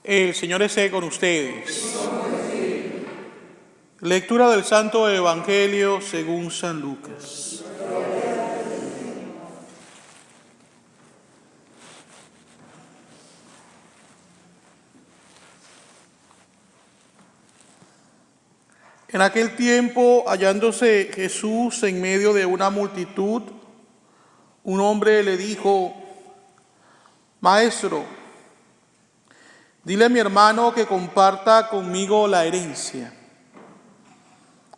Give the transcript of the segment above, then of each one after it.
El Señor esté con ustedes. Lectura del Santo Evangelio según San Lucas. En aquel tiempo, hallándose Jesús en medio de una multitud, un hombre le dijo: Maestro, dile a mi hermano que comparta conmigo la herencia.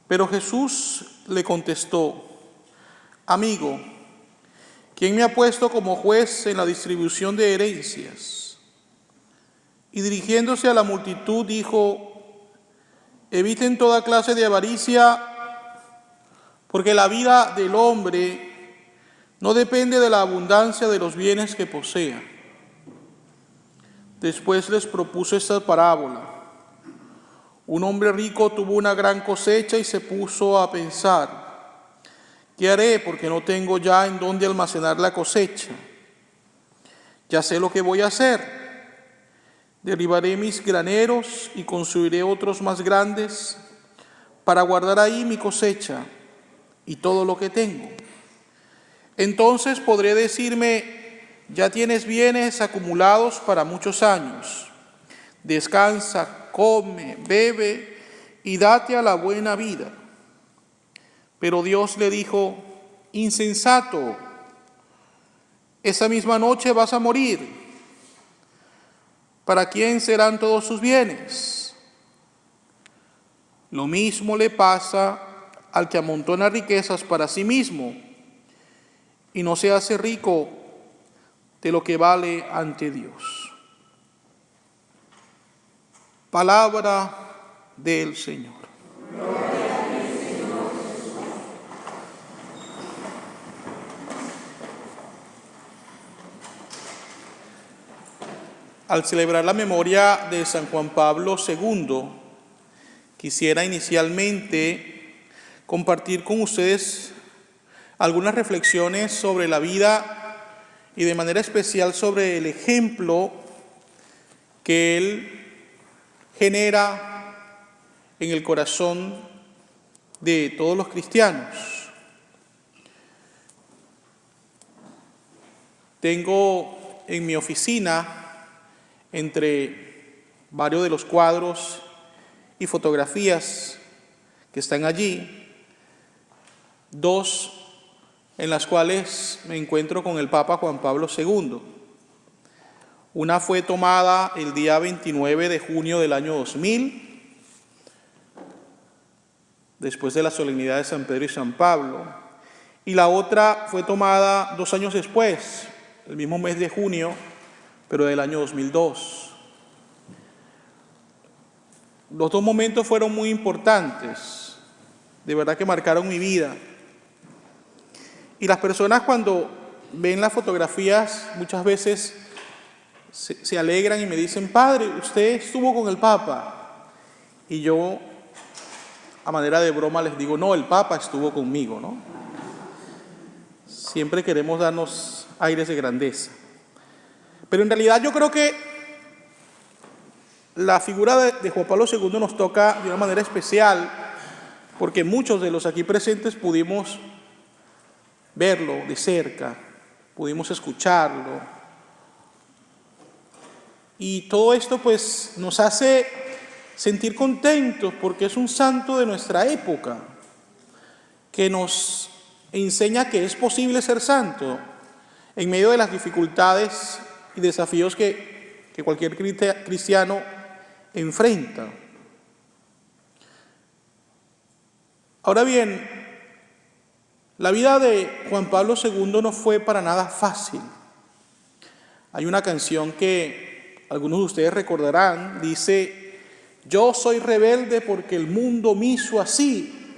Pero Jesús le contestó: Amigo, ¿quién me ha puesto como juez en la distribución de herencias? Y dirigiéndose a la multitud dijo: Eviten toda clase de avaricia, porque la vida del hombre no depende de la abundancia de los bienes que posea. Después les propuso esta parábola. Un hombre rico tuvo una gran cosecha y se puso a pensar: ¿qué haré? Porque no tengo ya en dónde almacenar la cosecha. Ya sé lo que voy a hacer. Derribaré mis graneros y construiré otros más grandes para guardar ahí mi cosecha y todo lo que tengo. Entonces podré decirme: ya tienes bienes acumulados para muchos años. Descansa, come, bebe y date a la buena vida. Pero Dios le dijo: insensato, esa misma noche vas a morir. ¿Para quién serán todos sus bienes? Lo mismo le pasa al que amontona riquezas para sí mismo y no se hace rico de lo que vale ante Dios. Palabra del Señor. Al celebrar la memoria de San Juan Pablo II, quisiera inicialmente compartir con ustedes algunas reflexiones sobre la vida y de manera especial sobre el ejemplo que él genera en el corazón de todos los cristianos. Tengo en mi oficina, entre varios de los cuadros y fotografías que están allí, dos en las cuales me encuentro con el Papa Juan Pablo II. Una fue tomada el día 29 de junio del año 2000, después de la solemnidad de San Pedro y San Pablo, y la otra fue tomada 2 años después, el mismo mes de junio, pero del año 2002. Los dos momentos fueron muy importantes, de verdad que marcaron mi vida. Y las personas cuando ven las fotografías muchas veces se alegran y me dicen: Padre, usted estuvo con el Papa. Y yo, a manera de broma, les digo: no, el Papa estuvo conmigo, ¿no? Siempre queremos darnos aires de grandeza. Pero en realidad yo creo que la figura de Juan Pablo II nos toca de una manera especial, porque muchos de los aquí presentes pudimos verlo de cerca, pudimos escucharlo. Y todo esto pues nos hace sentir contentos porque es un santo de nuestra época que nos enseña que es posible ser santo en medio de las dificultades y desafíos que cualquier cristiano enfrenta. Ahora bien, la vida de Juan Pablo II no fue para nada fácil. Hay una canción que algunos de ustedes recordarán, dice: yo soy rebelde porque el mundo me hizo así,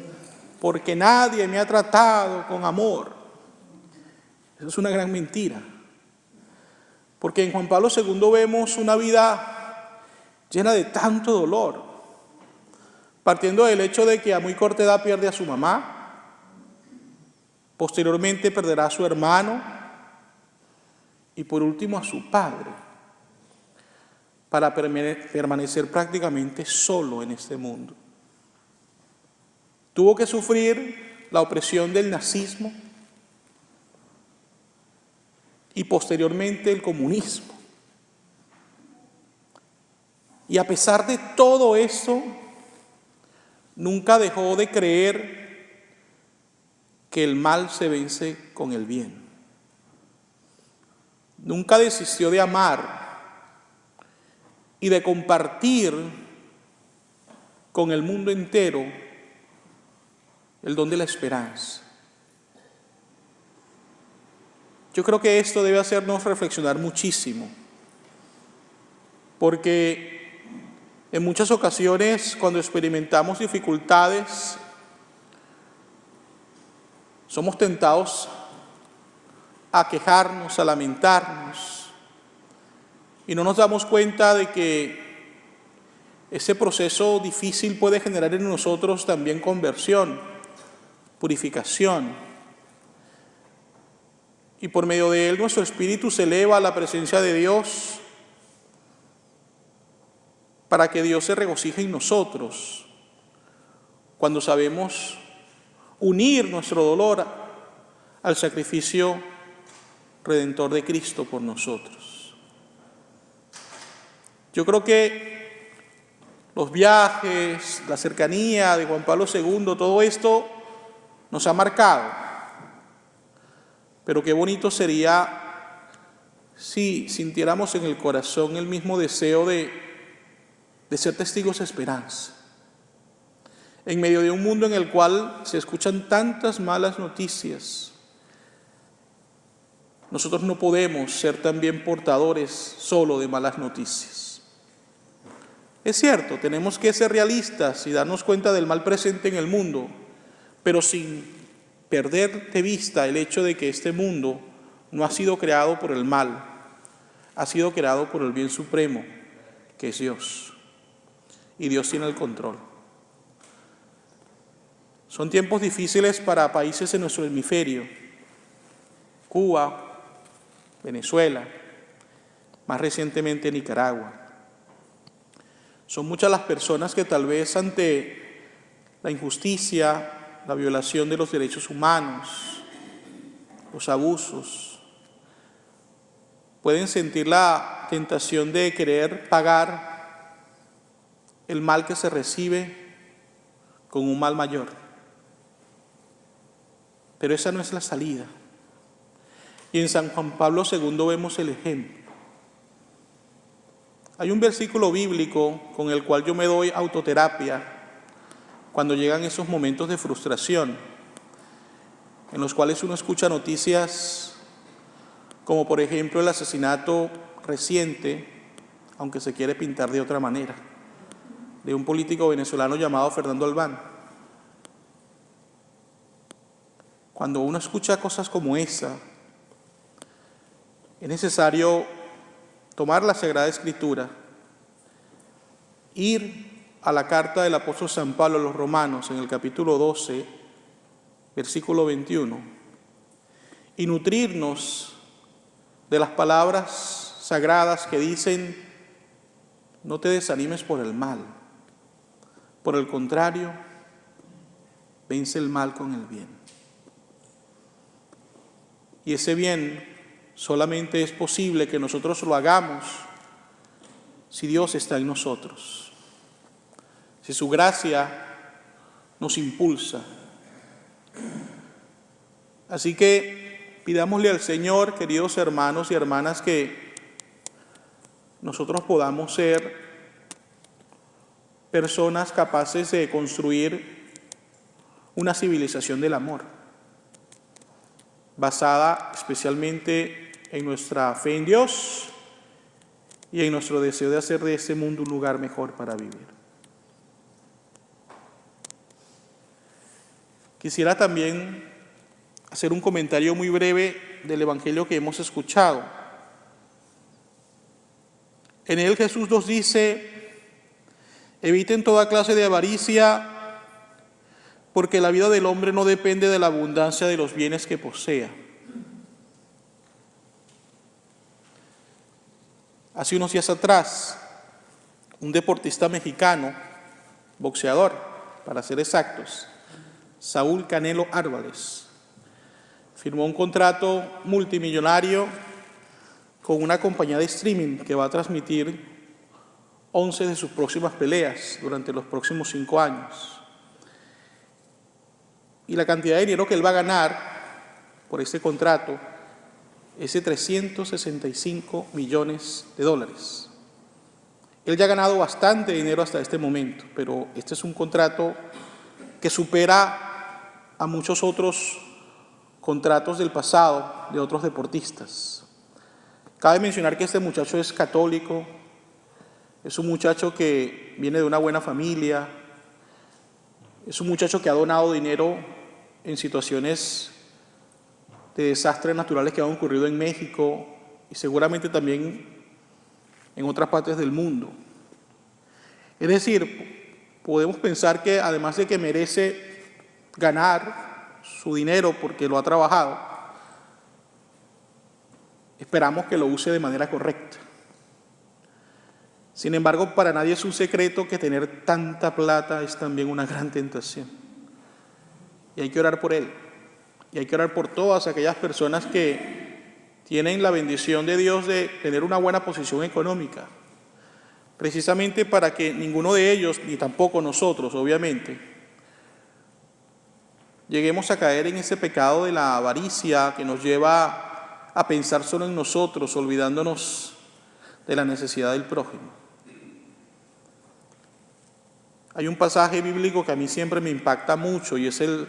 porque nadie me ha tratado con amor. Eso es una gran mentira. Porque en Juan Pablo II vemos una vida llena de tanto dolor, partiendo del hecho de que a muy corta edad pierde a su mamá, posteriormente perderá a su hermano y por último a su padre. para permanecer prácticamente solo en este mundo. Tuvo que sufrir la opresión del nazismo y posteriormente el comunismo. Y a pesar de todo eso, nunca dejó de creer que el mal se vence con el bien. Nunca desistió de amar y de compartir con el mundo entero el don de la esperanza. Yo creo que esto debe hacernos reflexionar muchísimo, porque en muchas ocasiones, cuando experimentamos dificultades, somos tentados a quejarnos, a lamentarnos, y no nos damos cuenta de que ese proceso difícil puede generar en nosotros también conversión, purificación, y por medio de él nuestro espíritu se eleva a la presencia de Dios, para que Dios se regocije en nosotros, cuando sabemos unir nuestro dolor al sacrificio redentor de Cristo por nosotros. Yo creo que los viajes, la cercanía de Juan Pablo II, todo esto nos ha marcado. Pero qué bonito sería si sintiéramos en el corazón el mismo deseo de ser testigos de esperanza. En medio de un mundo en el cual se escuchan tantas malas noticias, nosotros no podemos ser también portadores solo de malas noticias. Es cierto, tenemos que ser realistas y darnos cuenta del mal presente en el mundo, pero sin perder de vista el hecho de que este mundo no ha sido creado por el mal, ha sido creado por el bien supremo, que es Dios. Y Dios tiene el control. Son tiempos difíciles para países en nuestro hemisferio, Cuba, Venezuela, más recientemente Nicaragua. Son muchas las personas que tal vez ante la injusticia, la violación de los derechos humanos, los abusos, pueden sentir la tentación de querer pagar el mal que se recibe con un mal mayor. Pero esa no es la salida. Y en San Juan Pablo II vemos el ejemplo. Hay un versículo bíblico con el cual yo me doy autoterapia cuando llegan esos momentos de frustración, en los cuales uno escucha noticias como por ejemplo el asesinato reciente, aunque se quiere pintar de otra manera, de un político venezolano llamado Fernando Albán. Cuando uno escucha cosas como esa, es necesario tomar la Sagrada Escritura, ir a la carta del apóstol San Pablo a los Romanos, en el capítulo 12, versículo 21, y nutrirnos de las palabras sagradas que dicen: no te desanimes por el mal. Por el contrario, vence el mal con el bien. Y ese bien solamente es posible que nosotros lo hagamos si Dios está en nosotros, si su gracia nos impulsa. Así que pidámosle al Señor, queridos hermanos y hermanas, que nosotros podamos ser personas capaces de construir una civilización del amor, basada especialmente en nuestra fe en Dios y en nuestro deseo de hacer de este mundo un lugar mejor para vivir. Quisiera también hacer un comentario muy breve del Evangelio que hemos escuchado. En él Jesús nos dice: eviten toda clase de avaricia, porque la vida del hombre no depende de la abundancia de los bienes que posea. Hace unos días atrás un deportista mexicano, boxeador, para ser exactos, Saúl Canelo Álvarez, firmó un contrato multimillonario con una compañía de streaming que va a transmitir 11 de sus próximas peleas durante los próximos 5 años. Y la cantidad de dinero que él va a ganar por este contrato es de $365 millones. Él ya ha ganado bastante dinero hasta este momento, pero este es un contrato que supera a muchos otros contratos del pasado de otros deportistas. Cabe mencionar que este muchacho es católico, es un muchacho que viene de una buena familia, es un muchacho que ha donado dinero en situaciones de desastres naturales que han ocurrido en México y seguramente también en otras partes del mundo. Es decir, podemos pensar que además de que merece ganar su dinero porque lo ha trabajado, esperamos que lo use de manera correcta. Sin embargo, para nadie es un secreto que tener tanta plata es también una gran tentación. Y hay que orar por él. Y hay que orar por todas aquellas personas que tienen la bendición de Dios de tener una buena posición económica. Precisamente para que ninguno de ellos, ni tampoco nosotros, obviamente, lleguemos a caer en ese pecado de la avaricia que nos lleva a pensar solo en nosotros, olvidándonos de la necesidad del prójimo. Hay un pasaje bíblico que a mí siempre me impacta mucho y es el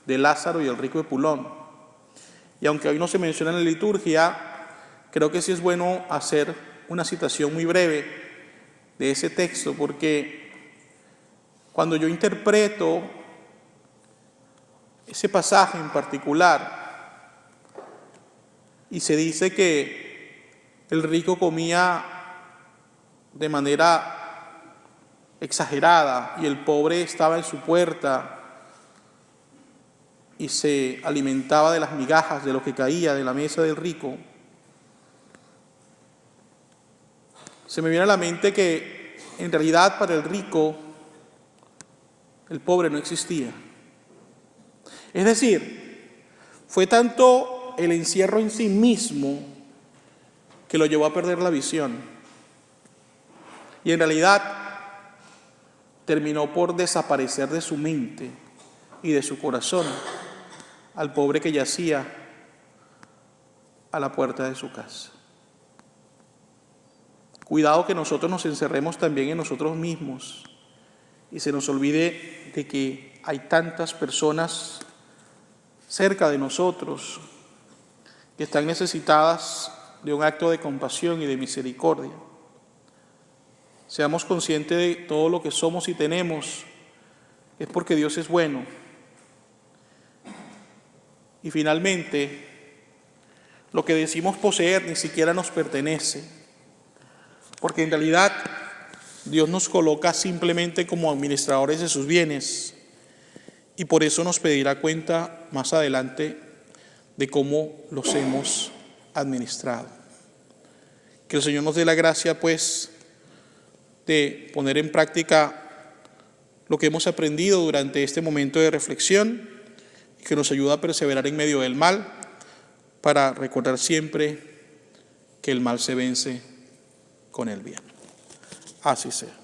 de Lázaro y el rico Epulón. Y aunque hoy no se menciona en la liturgia, creo que sí es bueno hacer una citación muy breve de ese texto, porque cuando yo interpreto ese pasaje en particular y se dice que el rico comía de manera exagerada y el pobre estaba en su puerta y se alimentaba de las migajas de lo que caía de la mesa del rico, se me viene a la mente que en realidad para el rico el pobre no existía. Es decir, fue tanto el encierro en sí mismo que lo llevó a perder la visión. Y en realidad terminó por desaparecer de su mente y de su corazón al pobre que yacía a la puerta de su casa. Cuidado que nosotros nos encerremos también en nosotros mismos y se nos olvide de que hay tantas personas cerca de nosotros que están necesitadas de un acto de compasión y de misericordia. Seamos conscientes de todo lo que somos y tenemos, es porque Dios es bueno. Y finalmente, lo que decimos poseer ni siquiera nos pertenece, porque en realidad Dios nos coloca simplemente como administradores de sus bienes y por eso nos pedirá cuenta más adelante de cómo los hemos administrado. Que el Señor nos dé la gracia, pues, de poner en práctica lo que hemos aprendido durante este momento de reflexión y que nos ayuda a perseverar en medio del mal para recordar siempre que el mal se vence con el bien. Así sea.